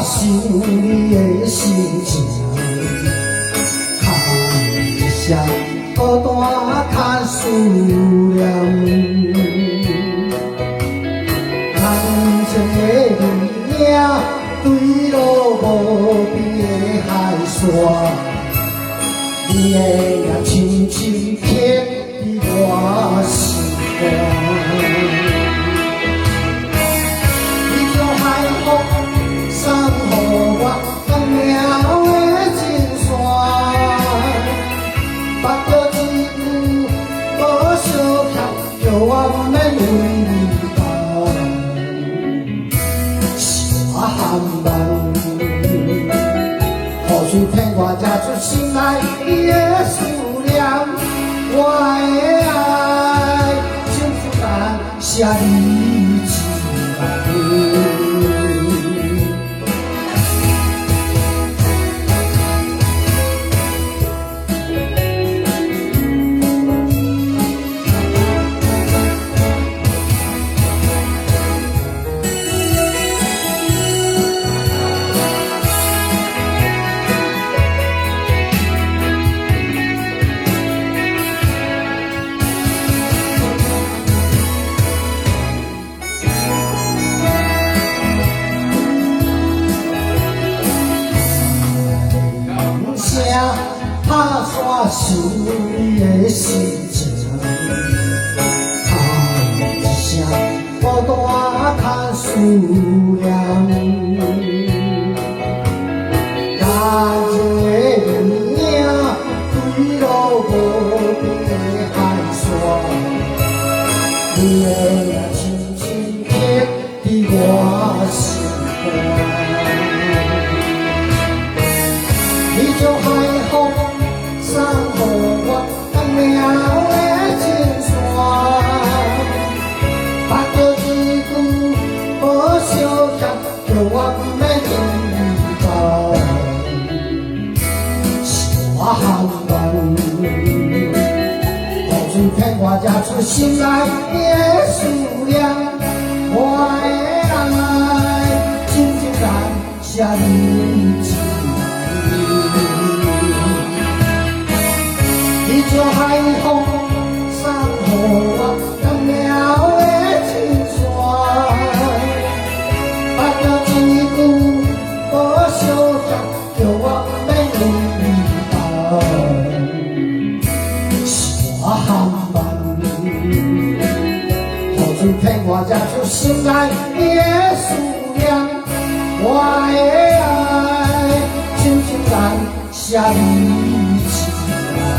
想你的心情，看一声孤单较思念。人情的字影，对落无边的海线，你的名深深刻伫我心肝。 送予我光渺的情线，目着一句无相欠，叫我免为你等。是我含慢，雨水骗我才出心内的思念。我的爱，像负担写你一来。 打散想你的心情，喊一声孤单较思念。感情的字影，对落无边的海线，你的名深深刻伫我心肝。你就海风。 送予我光渺的情线，目着一句无相欠，叫我免为你等。是我含慢，雨水骗我才出心内的思念。我的爱，真情难写你一就海风送予我光渺的情线，目着一句无相欠，叫我免为你等。是我含慢，雨水骗我才出心内的思念。我的爱，真情难写你。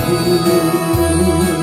Thank you.